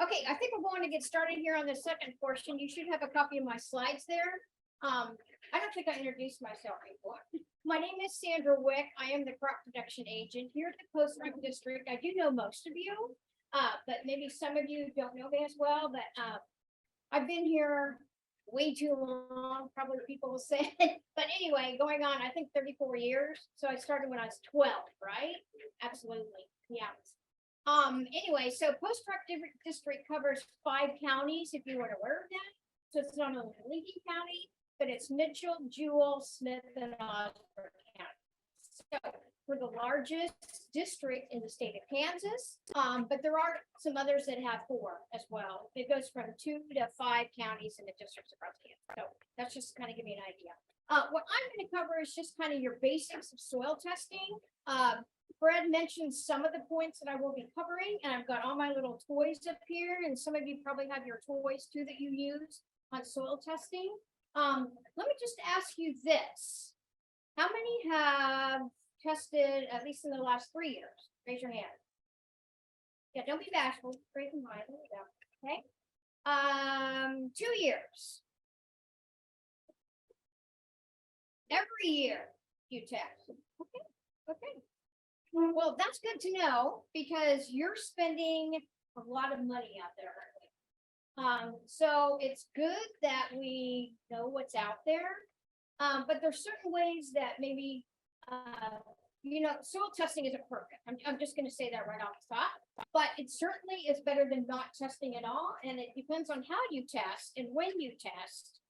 Okay, I think we're going to get started here on the second portion. You should have a copy of my slides there. I don't think I introduced myself before. My name is Sandra Wick. I am the crop production agent here at the Post Rock District. I do know most of you, but maybe some of you don't know me as well, but I've been here way too long, probably people will say. But anyway, going on, I think 34 years. So I started when I was 12, right? Absolutely. Yeah. Anyway, so Post Rock District covers 5 counties, if you weren't aware of that. So it's not only Lincoln County, but it's Mitchell, Jewell, Smith, and Osborne County. So we're the largest district in the state of Kansas, but there are some others that have 4 as well. It goes from 2 to 5 counties in the districts across Kansas. So that's just kind of give you an idea. What I'm going to cover is just kind of your basics of soil testing. Fred mentioned some of the points that I will be covering, and I've got all my little toys up here, and some of you probably have your toys too that you use on soil testing. Let me just ask you this. How many have tested at least in the last 3 years? Raise your hand. Yeah, don't be bashful. Raise your hand. Okay. 2 years. Every year you test. Okay. Okay. Well, that's good to know because you're spending a lot of money out there. So it's good that we know what's out there. But there's certain ways that maybe, soil testing isn't perfect. I'm just going to say that right off the top, but it certainly is better than not testing at all. And it depends on how you test and when you test,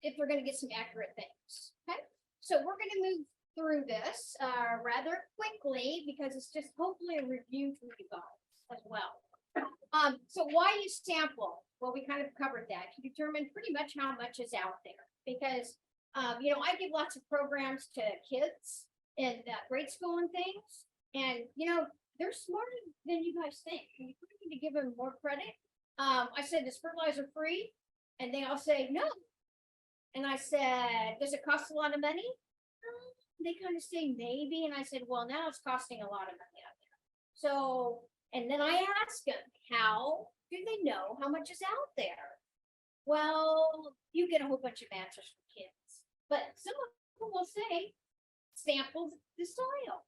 if we're going to get some accurate things. Okay. So we're going to move through this rather quickly because it's just hopefully a review for you guys as well. So why you sample? Well, we kind of covered that to determine pretty much how much is out there because, I give lots of programs to kids in grade school and things, and, they're smarter than you guys think. And you need to give them more credit. I said, is fertilizer free? And they all say, no. And I said, does it cost a lot of money? They kind of say maybe, and I said, well, now it's costing a lot of money out there. So, and then I asked them, how do they know how much is out there? Well, you get a whole bunch of answers from kids, but some of them will say, sample the soil.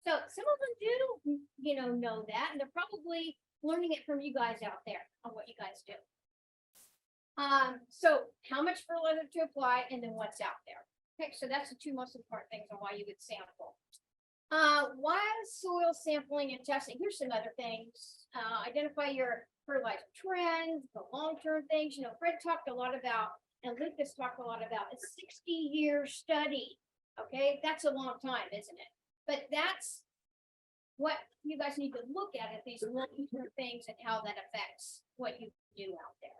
So some of them do, know that, and they're probably learning it from you guys out there on what you guys do. So how much fertilizer to apply, and then what's out there. Okay, so that's the 2 most important things on why you would sample. Why soil sampling and testing? Here's some other things. Identify your fertilizer trends, the long-term things. Fred talked a lot about, and Lucas talked a lot about a 60-year study. Okay, that's a long time, isn't it? But that's what you guys need to look at these long-term things and how that affects what you do out there.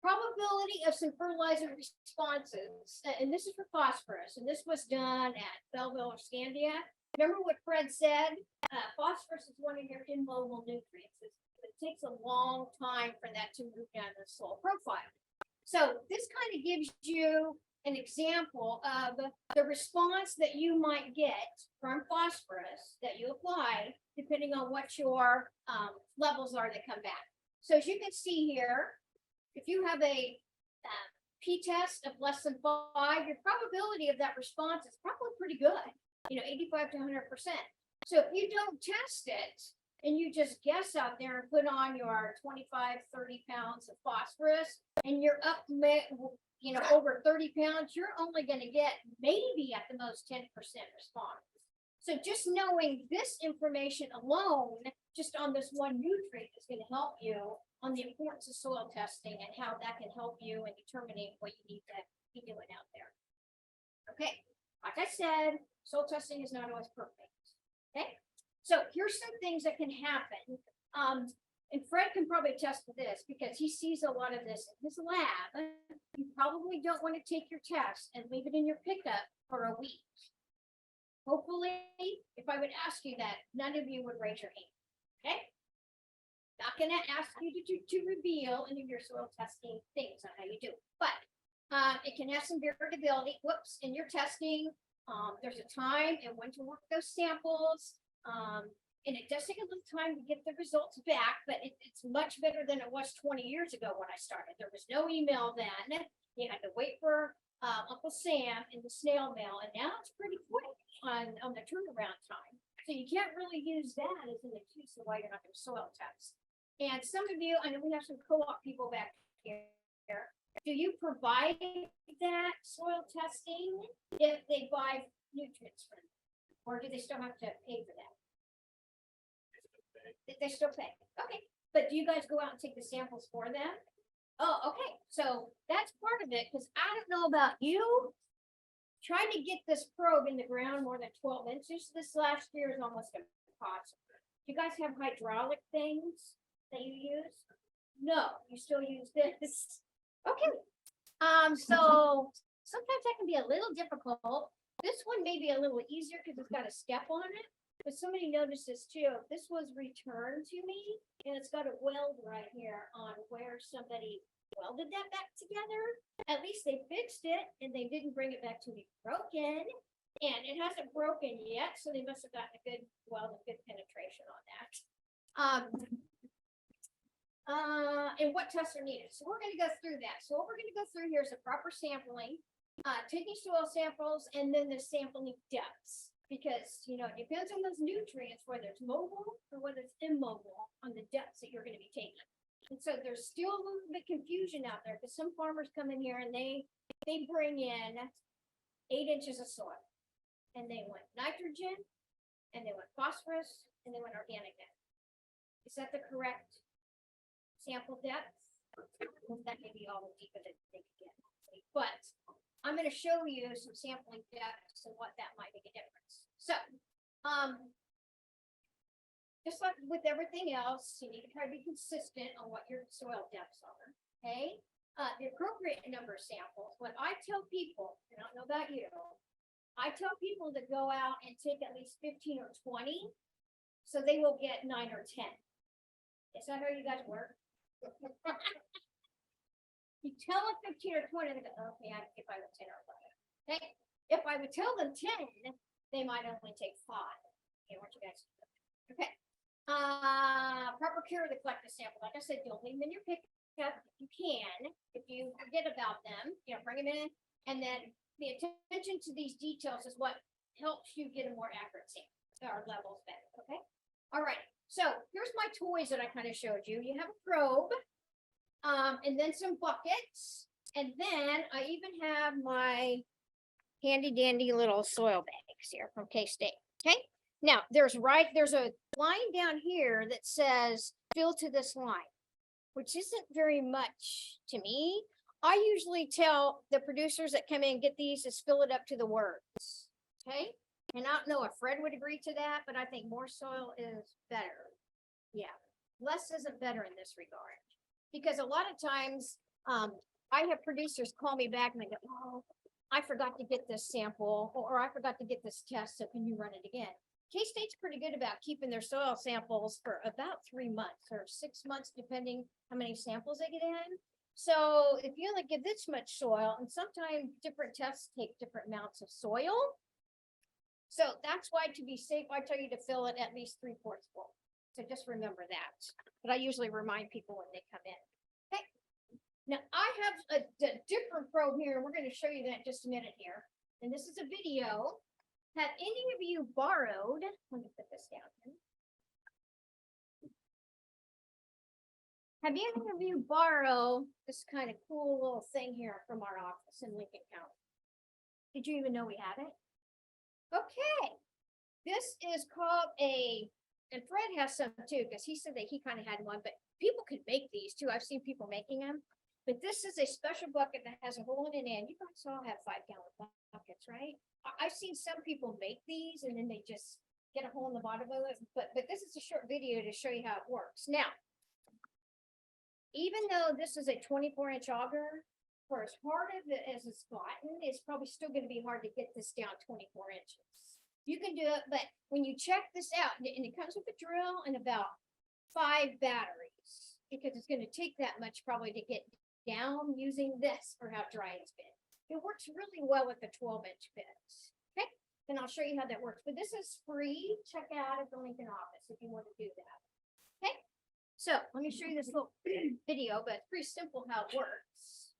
Probability of some fertilizer responses, and this is for phosphorus, and this was done at Belleville or Scandia. Remember what Fred said? Phosphorus is one of your immobile nutrients. It takes a long time for that to move down the soil profile. So this kind of gives you an example of the response that you might get from phosphorus that you apply, depending on what your levels are that come back. So as you can see here, if you have a p-test of less than 5, your probability of that response is probably pretty good, 85 to 100%. So if you don't test it and you just guess out there and put on your 25, 30 pounds of phosphorus and you're up, over 30 pounds, you're only going to get maybe at the most 10% response. So just knowing this information alone, just on this one nutrient, is going to help you on the importance of soil testing and how that can help you in determining what you need to be doing out there. Okay, like I said, soil testing is not always perfect. Okay, so here's some things that can happen. And Fred can probably attest to this because he sees a lot of this in his lab. You probably don't want to take your test and leave it in your pickup for a week. Hopefully, if I would ask you that, none of you would raise your hand. Okay? Not going to ask you to reveal any of your soil testing things on how you do, but it can have some variability. Whoops, in your testing, there's a time and when to work those samples. And it does take a little time to get the results back, but it's much better than it was 20 years ago when I started. There was no email then. You had to wait for Uncle Sam in the snail mail, and now it's pretty quick on the turnaround time. So you can't really use that as an excuse of why you're not going to soil test. And some of you, I know we have some co-op people back here. Do you provide that soil testing if they buy nutrients from you? Or do they still have to pay for that? They still pay. Okay. But do you guys go out and take the samples for them? Oh, okay. So that's part of it, because I don't know about you. Trying to get this probe in the ground more than 12 inches this last year is almost impossible. Do you guys have hydraulic things that you use? No, you still use this. Okay. So sometimes that can be a little difficult. This one may be a little easier because it's got a step on it. But somebody noticed this too. This was returned to me, and it's got a weld right here on where somebody welded that back together. At least they fixed it, and they didn't bring it back to me broken. And it hasn't broken yet, so they must have gotten a good weld and good penetration on that. And what tests are needed? So we're going to go through that. So what we're going to go through here is a proper sampling, taking soil samples, and then the sampling depths. Because, you know, it depends on those nutrients, whether it's mobile or whether it's immobile on the depths that you're going to be taking. And so there's still a little bit confusion out there because some farmers come in here and they bring in 8 inches of soil, and they want nitrogen, and they want phosphorus, and they want organic matter. Is that the correct sample depth? That may be all the deeper that they could get. But I'm going to show you some sampling depths and what that might make a difference. So, just like with everything else, you need to try to be consistent on what your soil depths are. Okay. The appropriate number of samples. What I tell people, I don't know about you, I tell people to go out and take at least 15 or 20, so they will get 9 or 10. Is that how you guys work? You tell them 15 or 20, they go, okay, if I would 10 or 11. Okay. If I would tell them 10, they might only take 5. Okay, what you guys do? Okay. Proper care of the collected sample. Like I said, don't leave them in your pickup if you can. If you forget about them, you know, bring them in. And then the attention to these details is what helps you get a more accurate sample or levels better. Okay. All right. So here's my toys that I kind of showed you. You have a probe. And then some buckets, and then I even have my handy dandy little soil bags here from K-State. Okay. Now there's a line down here that says fill to this line, which isn't very much to me. I usually tell the producers that come in and get these is fill it up to the words. Okay. And I don't know if Fred would agree to that, but I think more soil is better. Yeah. Less isn't better in this regard. Because a lot of times, I have producers call me back and they go, oh, I forgot to get this sample, or I forgot to get this test, so can you run it again? K-State's pretty good about keeping their soil samples for about 3 months or 6 months, depending how many samples they get in. So if you only give this much soil, and sometimes different tests take different amounts of soil. So that's why, to be safe, I tell you to fill it at least 3/4 full. So just remember that. But I usually remind people when they come in. Okay. Now I have a different probe here, and we're going to show you that in just a minute here. And this is a video. Have any of you borrowed? Let me put this down here. Have any of you borrowed this kind of cool little thing here from our office in Lincoln County? Did you even know we had it? Okay. This is called and Fred has some too, because he said that he kind of had one, but people could make these too. I've seen people making them. But this is a special bucket that has a hole in it, and you guys all have 5-gallon buckets, right? I've seen some people make these and then they just get a hole in the bottom of it. But this is a short video to show you how it works. Now, even though this is a 24-inch auger, for as hard as it's gotten, it's probably still going to be hard to get this down 24 inches. You can do it, but when you check this out, and it comes with a drill and about 5 batteries, because it's going to take that much probably to get down using this for how dry it's been. It works really well with the 12-inch bits. Okay. and I'll show you how that works. But this is free. Check it out at the Lincoln office if you want to do that. Okay, so let me show you this little video, but it's pretty simple how it works.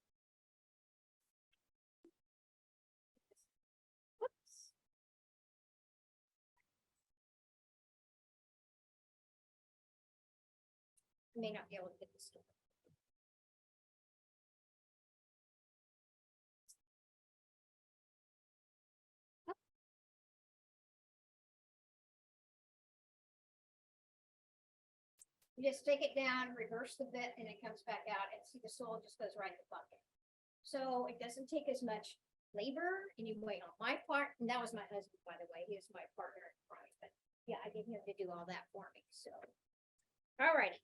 Whoops. I may not be able to get this to work. You just take it down, reverse the bit, and it comes back out, and see the soil just goes right in the bucket. So it doesn't take as much labor anyway on my part, and that was my husband, by the way, he was my partner in crime, but yeah, I get him to do all that for me, so. All righty.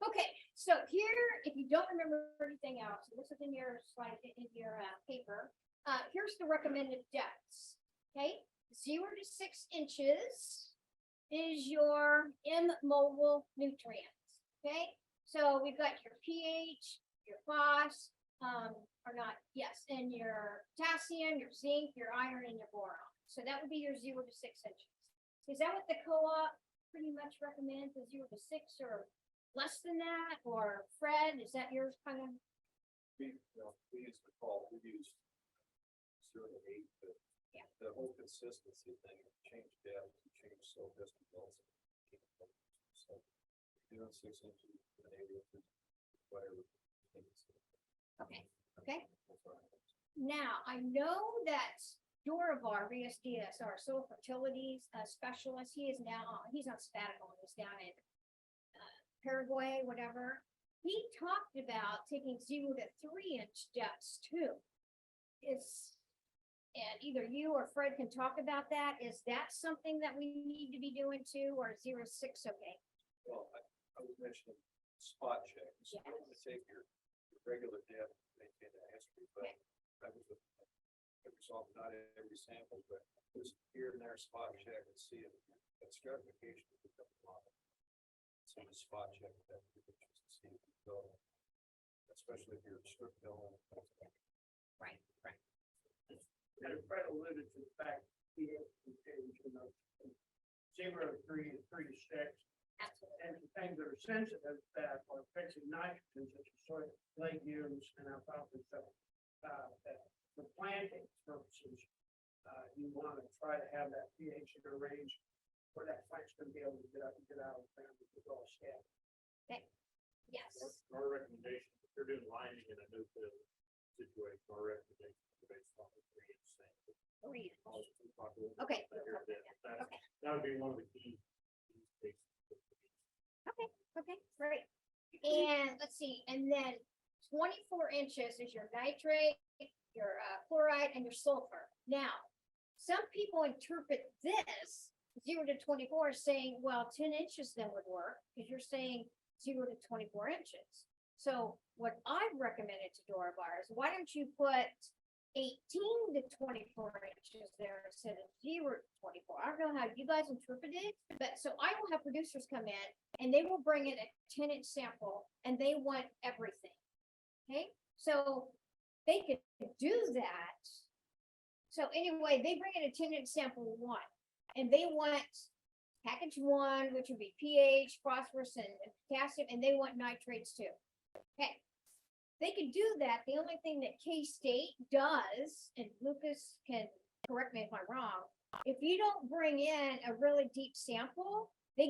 Okay, so here, if you don't remember anything else, this is in your slide, in your paper, here's the recommended depths, okay? 0 to 6 inches is your immobile nutrients, okay? So we've got your pH, your phos, or not, yes, and your potassium, your zinc, your iron, and your boron. So that would be your 0 to 6 inches. Is that what the co-op pretty much recommends, the 0 to 6 or less than that? Or Fred, is that yours kind of? We use the call, we use 0 to 8, but yeah, the whole consistency thing, change depth, change soil distance. So doing 6 inches, whatever. Okay, okay. Now, I know that Dorivar, VSDS, our soil fertility specialist, he is now, he's on sabbatical, he's down in Paraguay, whatever. He talked about taking 0 to 3 inch depths too. And either you or Fred can talk about that. Is that something that we need to be doing too, or 0 to 6 okay? Well, I was mentioning spot checks. Yes. You don't want to take your regular depth, maintain the history, but Okay. that was not every sample, but just here and there spot check and see if that stratification is becoming a lot. So the spot check that just to see if you go, especially if you're strip milling. Right, right. And Fred alluded to the fact pH and 0 to 3 and 3 to 6. Absolutely. And the things that are sensitive that are fixing nitrogen, such as soy, legumes, and alfalfa stuff, that for planting purposes, you want to try to have that pH in a range where that plant's going to be able to get out of the ground with all scattered. Okay. Yes. Our recommendation, if you're doing lining in a no fill situation, our recommendation is based on the 3 inch sample. 3 inch. Okay. Okay. Okay. That would be one of the key cases. Okay, okay, great. And let's see, and then 24 inches is your nitrate, your chloride, and your sulfur. Now, some people interpret this 0 to 24 as saying, well, 10 inches then would work, because you're saying 0 to 24 inches. So what I've recommended to Dorivar is, why don't you put 18 to 24 inches there instead of 0 to 24. I don't know how you guys interpret it, but so I will have producers come in and they will bring in a 10 inch sample and they want everything. Okay, so they could do that. So anyway, they bring in a 10 inch sample one and they want package 1, which would be pH, phosphorus, and potassium, and they want nitrates too. Okay. They could do that. The only thing that K-State does, and Lucas can correct me if I'm wrong, if you don't bring in a really deep sample, they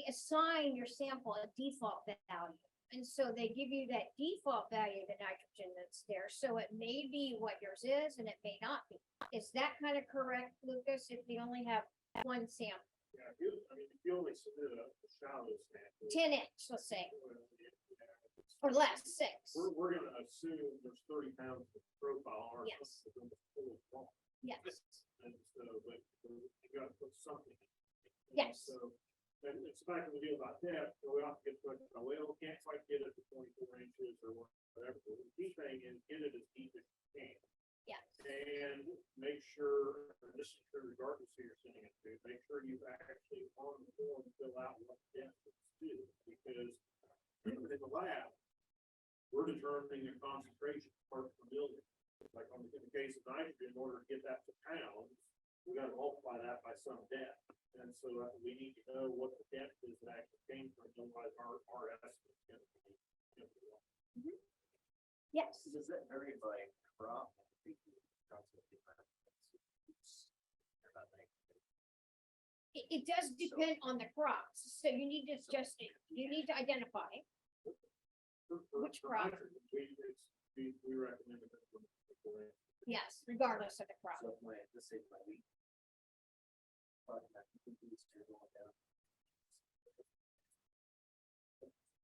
assign your sample a default value. And so they give you that default value of the nitrogen that's there. So it may be what yours is and it may not be. Is that kind of correct, Lucas, if you only have one sample? Yeah, if you only submit a shallow sample. 10 inch, let's say. Or less, 6. We're gonna assume there's 30 pounds of profile. Our Yes. system is full of rock. Yes. And so, but you gotta put something. Yes. So, and it's back to the deal about depth, so we often get questions, well, can't quite get it to 24 inches or whatever. The key thing is get it as deep as you can. Yes. And make sure, and this is true regardless who you're sending it to, make sure you actually on the form fill out what depth it's to, because in the lab, we're determining a concentration part per million. like in the case of nitrogen, in order to get that to pounds, we gotta multiply that by some depth. And so we need to know what the depth is that actually came from, otherwise our estimate is gonna be. Yes. Does that vary by crop? It does depend on the crops, so you need to just, you need to identify. Which For crop? nitrogen, we recommend it. Yes, regardless of the crop. So my, let's say my wheat. But I think these two go down.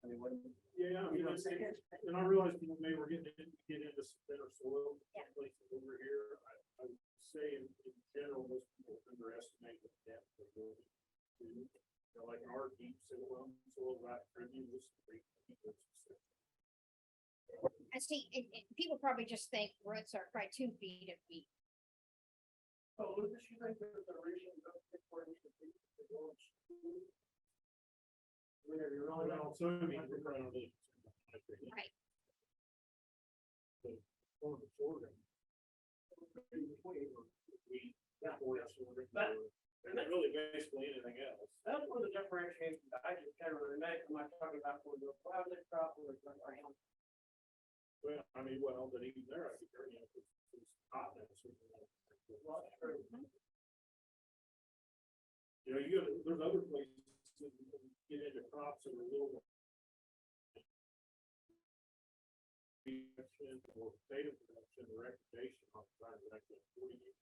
I mean, what? Yeah, I You mean, know what I'm saying? and I realize people may were get into some better soil. Yeah. Places over here, I would say in general, most people underestimate the depth of the to, you know, like in our deep soil, right, Caribbean was pretty deep. I see, people probably just think roots are probably 2 feet of deep. So Lucas, you think there's a reason to for it to be the village? Where you're Well, really so I mean, we're trying to. Right. Or the sorghum. We, that or sorghum, and not really basically anything else. That's one of the differentiations I just generally make when I talk about whether the private crop or the ground. Well, I mean, well, but even there, I think, you know, it's hot and it's. Well, that's true. You know, you go, there's other places that you can get into crops that are a little. Production or potato production or recreation on the side of actually 40 years.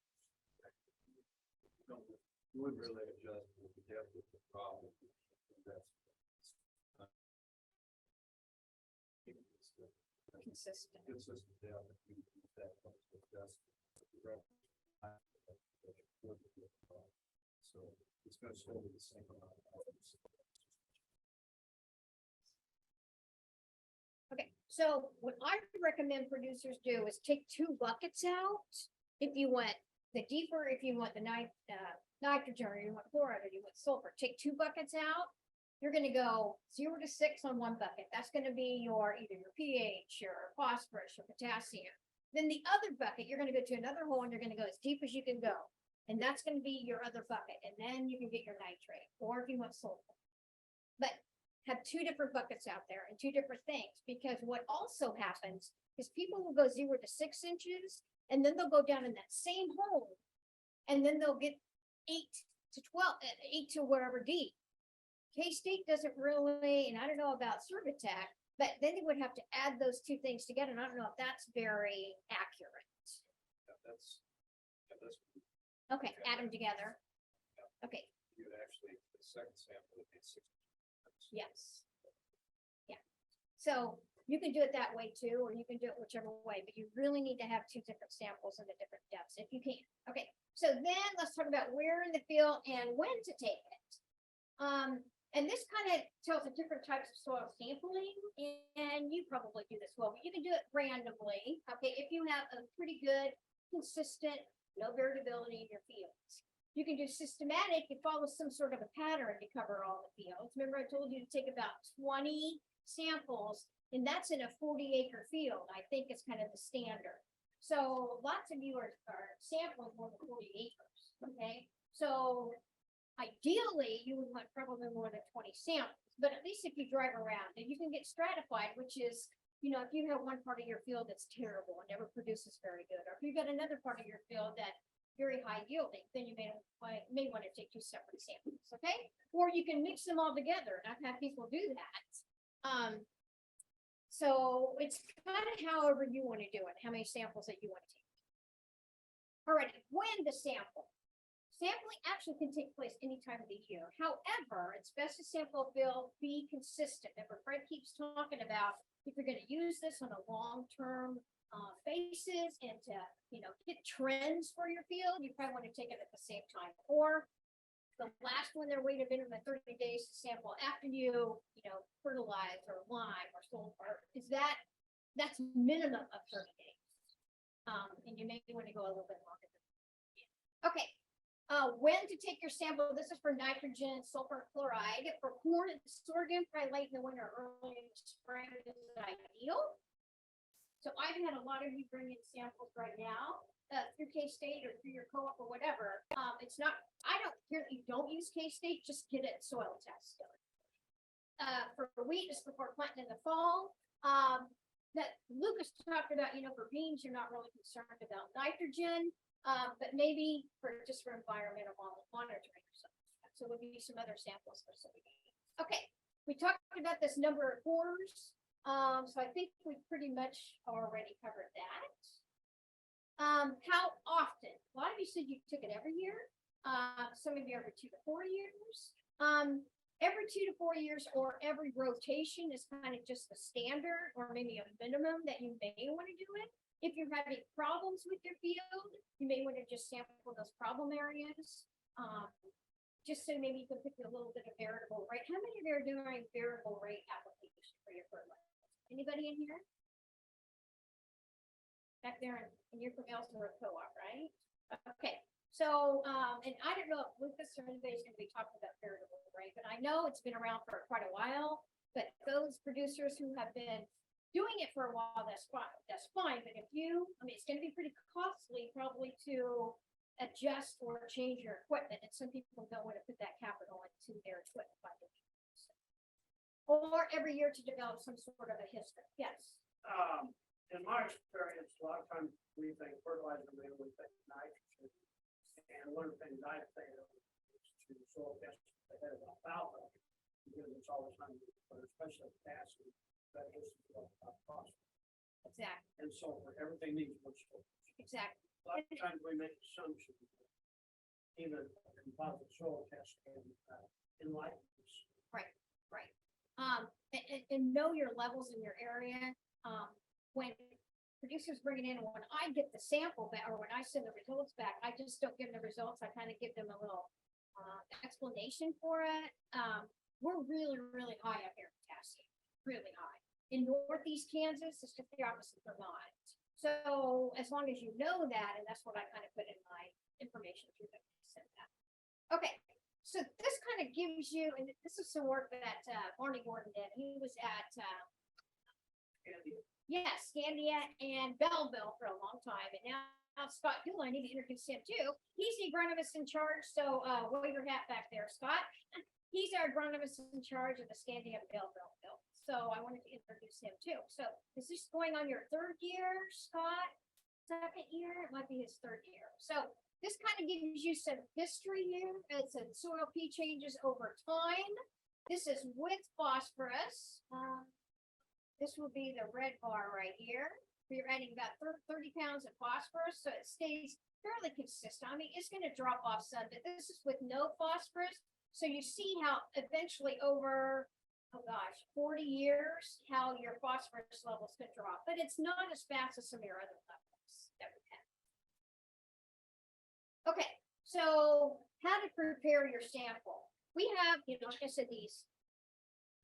You wouldn't really adjust with the depth of the problem. That's. Consistent. Consistent depth. If you use that, that's. So it's gonna still be the same amount of hours. Okay, so what I recommend producers do is take 2 buckets out. If you want the deeper, if you want the nitrogen, or you want chloride, or you want sulfur, take 2 buckets out. You're gonna go 0 to 6 on 1 bucket. That's gonna be your, either your pH, your phosphorus, your potassium. Then the other bucket, you're gonna go to another hole and you're gonna go as deep as you can go. And that's gonna be your other bucket. And then you can get your nitrate, or if you want sulfur. But have 2 different buckets out there and 2 different things, because what also happens is people will go 0 to 6 inches, and then they'll go down in that same hole, and then they'll get 8 to 12, 8 to wherever deep. K-State doesn't really, and I don't know about Servitech, but then they would have to add those 2 things together, and I don't know if that's very accurate. That's. Okay, add them together. Okay, You would actually, the second sample would be 6. yes. Yeah, so you can do it that way too, or you can do it whichever way, but you really need to have 2 different samples in the different depths if you can. Okay, so then let's talk about where in the field and when to take it. And this kind of tells the different types of soil sampling, and you probably do this well, but you can do it randomly. Okay, if you have a pretty good, consistent, no variability in your fields. You can do systematic, you follow some sort of a pattern to cover all the fields. Remember, I told you to take about 20 samples, and that's in a 40-acre field. I think it's kind of the standard. So lots of you are sampling more than 40 acres, okay? So ideally, you would want probably more than 20 samples, but at least if you drive around, and you can get stratified, which is, you know, if you have one part of your field that's terrible and never produces very good, or if you've got another part of your field that very high yielding, then you may want to take 2 separate samples, okay? Or you can mix them all together, and I've had people do that. So it's kind of however you want to do it, how many samples that you want to take. All right, when to sample. Sampling actually can take place any time of the year. However, it's best to sample a field, be consistent. Remember, Fred keeps talking about if you're going to use this on a long-term basis and to, you know, get trends for your field, you probably want to take it at the same time. Or the last one they're waiting a minimum of 30 days to sample after you know, fertilize or lime or sulfur. Is that's minimum of 30 days. And you may want to go a little bit longer than that. Okay. When to take your sample? This is for nitrogen, sulfur, chloride. For corn and sorghum, probably late in the winter, early in the spring is ideal. So I've had a lot of you bring in samples right now, through K-State or through your co-op or whatever. It's not, I don't care that you don't use K-State, just get it soil test done. For wheat, just before planting in the fall. That Lucas talked about, for beans, you're not really concerned about nitrogen, but maybe just for environmental monitoring or something. So there'll be some other samples for soybeans. Okay, we talked about this number of cores. So I think we pretty much already covered that. How often? A lot of you said you took it every year. Some of you every 2 to 4 years. Every 2 to 4 years or every rotation is kind of just the standard or maybe a minimum that you may want to do it. If you're having problems with your field, you may want to just sample those problem areas. Just so maybe you can pick a little bit of variable rate. How many of you are doing variable rate application for your fertilizer? Anybody in here? Back there, and you're from Ellsworth Co-op, right? Okay. So, and I don't know if Lucas or anybody's going to be talking about variable rate, but I know it's been around for quite a while. But those producers who have been doing it for a while, that's fine. That's fine. But if it's going to be pretty costly probably to adjust or change your equipment, and some people don't want to put that capital into their equipment budget. Or every year to develop some sort of a history. Yes. In my experience, a lot of times we think fertilizer, we think nitrogen. And one of the things I think of is to soil test ahead of alfalfa, because it's always going to be, especially potassium, that is phosphorus. Exactly. And sulfur, everything needs more storage. Exactly. A lot of times we make assumptions, even a composite soil test can enlighten us. Right. And know your levels in your area. When producers bring it in, when I get the sample back, or when I send the results back, I just don't give them the results. I kind of give them a little explanation for it. We're really, really high up here in potassium, really high. In Northeast Kansas, it's just the opposite of Vermont. So as long as you know that, and that's what I kind of put in my information through the sent that. Okay. So this kind of gives you, and this is some work that Barney Gordon did. He was at Scandia and Belleville for a long time, and now Scott Gill, I need to introduce him too. He's the agronomist in charge. So wave your hat back there, Scott. He's our agronomist in charge of the Scandia and Belleville field. So I wanted to introduce him too. So is this going on your 3rd year, Scott? 2nd year? It might be his 3rd year. So this kind of gives you some history here. It's a soil P changes over time. This is with phosphorus. This will be the red bar right here. You're adding about 30 pounds of phosphorus, so it stays fairly consistent. I mean, it's going to drop off some, but this is with no phosphorus. So you see how eventually over, 40 years, how your phosphorus levels can drop, but it's not as fast as some of your other levels that we have. Okay, so how to prepare your sample. We have, like I said, these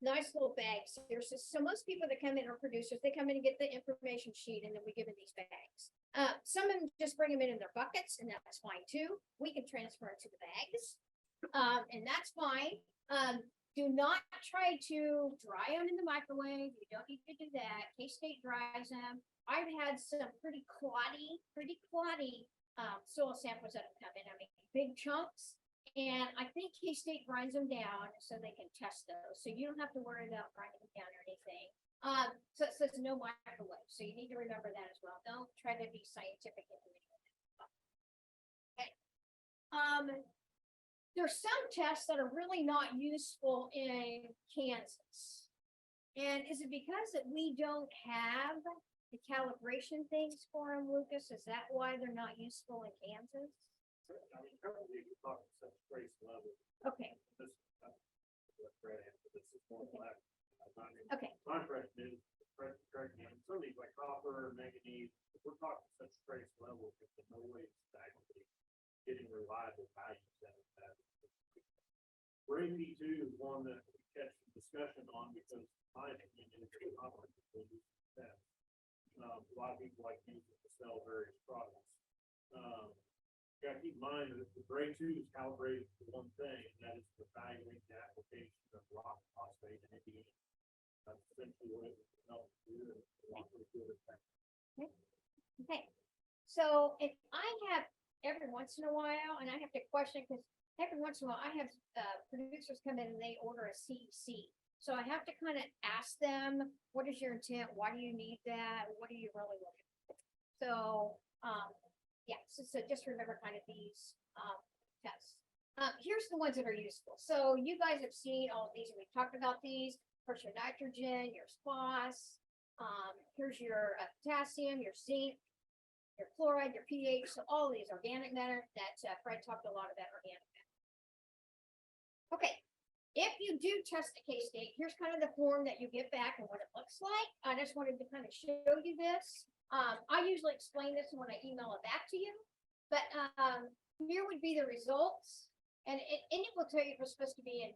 nice little bags here. So most people that come in are producers. They come in and get the information sheet, and then we give them these bags. Some of them just bring them in their buckets, and that's fine too. We can transfer it to the bags, and that's fine. Do not try to dry them in the microwave. You don't need to do that. K-State dries them. I've had some pretty cloddy soil samples that have come in. I mean, big chunks. And I think K-State grinds them down so they can test those. So you don't have to worry about grinding them down or anything. So it says no microwave. So you need to remember that as well. Don't try to be scientific. Okay. There's some tests that are really not useful in Kansas. And is it because that we don't have the calibration things for them, Lucas? Is that why they're not useful in Kansas? I mean, currently we're talking such trace level. Okay. This is more black. Okay. Contract is correct. Some of these like copper, manganese, we're talking such trace levels that there's no way it's actually getting reliable values out of that. Brain P2 is one that we catch some discussion on because my opinion is the operating that. A lot of people like to use it to sell various products. You gotta keep in mind that the grade 2 is calibrated for one thing, and that is to evaluate the application of rock phosphate in Indiana. That's essentially what it helps do, and it's a lot of good effect. Okay, so if I have every once in a while, and I have to question, because every once in a while, I have producers come in and they order a CEC. So I have to kind of ask them, what is your intent? Why do you need that? What are you really looking for? So, yeah, so just remember kind of these tests. Here's the ones that are useful. So you guys have seen all of these, and we've talked about these. Here's your nitrogen, your SPOS. Here's your potassium, your zinc, your chloride, your pH. So all of these organic matter that Fred talked a lot about organic matter. Okay, if you do test a K-state, here's kind of the form that you get back and what it looks like. I just wanted to kind of show you this. I usually explain this when I email it back to you, but here would be the results. And it will tell you if it's supposed to be in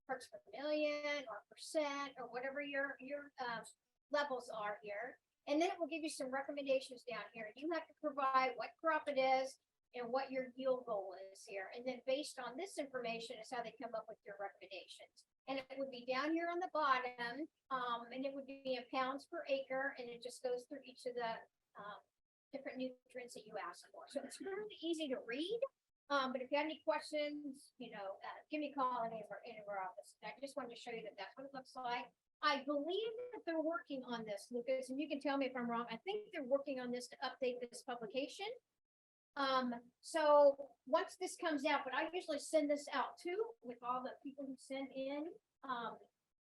parts per million or percent or whatever your levels are here. And then it will give you some recommendations down here. You have to provide what crop it is and what your yield goal is here. And then based on this information is how they come up with your recommendations. And it would be down here on the bottom, and it would be in pounds per acre, and it just goes through each of the different nutrients that you ask for. So it's really easy to read. But if you have any questions, give me a call in our office. I just wanted to show you that that's what it looks like. I believe that they're working on this, Lucas, and you can tell me if I'm wrong. I think they're working on this to update this publication. So once this comes out, but I usually send this out too with all the people who send in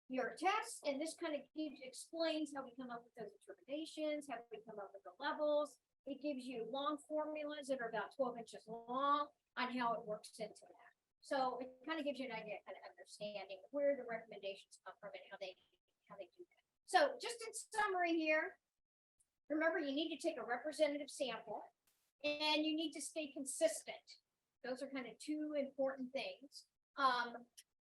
your tests, and this kind of explains how we come up with those interpretations, how we come up with the levels. It gives you long formulas that are about 12 inches long on how it works into that. So it kind of gives you an idea, kind of understanding where the recommendations come from and how they do that. So just in summary here, remember you need to take a representative sample and you need to stay consistent. Those are kind of two important things.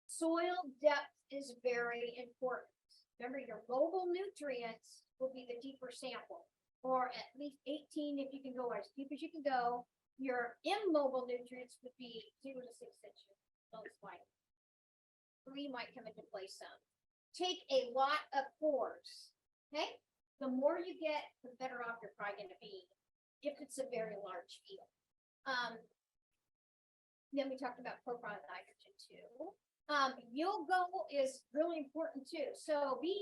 Soil depth is very important. Remember, your mobile nutrients will be the deeper sample, or at least 18 if you can go as deep as you can go. Your immobile nutrients would be 0 to 6 inches, most likely. 3 might come into play some. Take a lot of pores, okay? The more you get, the better off you're probably going to be if it's a very large field. Then we talked about profile nitrogen too. Yield goal is really important too. So be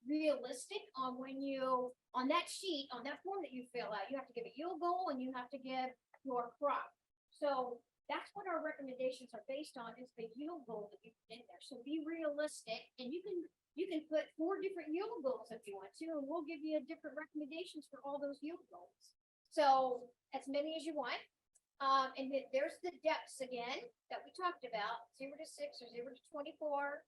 realistic on on that sheet, on that form that you fill out, you have to give a yield goal and you have to give your crop. So that's what our recommendations are based on, is the yield goal that you put in there. So be realistic, and you can put 4 different yield goals if you want to, and we'll give you different recommendations for all those yield goals. So as many as you want. And then there's the depths again that we talked about, 0 to 6 or 0 to 24.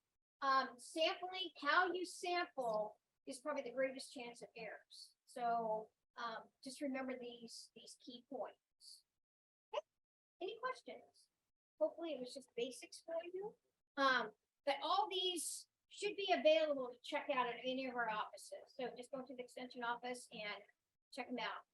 Sampling, how you sample is probably the greatest chance of errors. So just remember these key points. Okay. Any questions? Hopefully it was just basics for you. But all these should be available to check out at any of our offices. So just go to the extension office and check them out.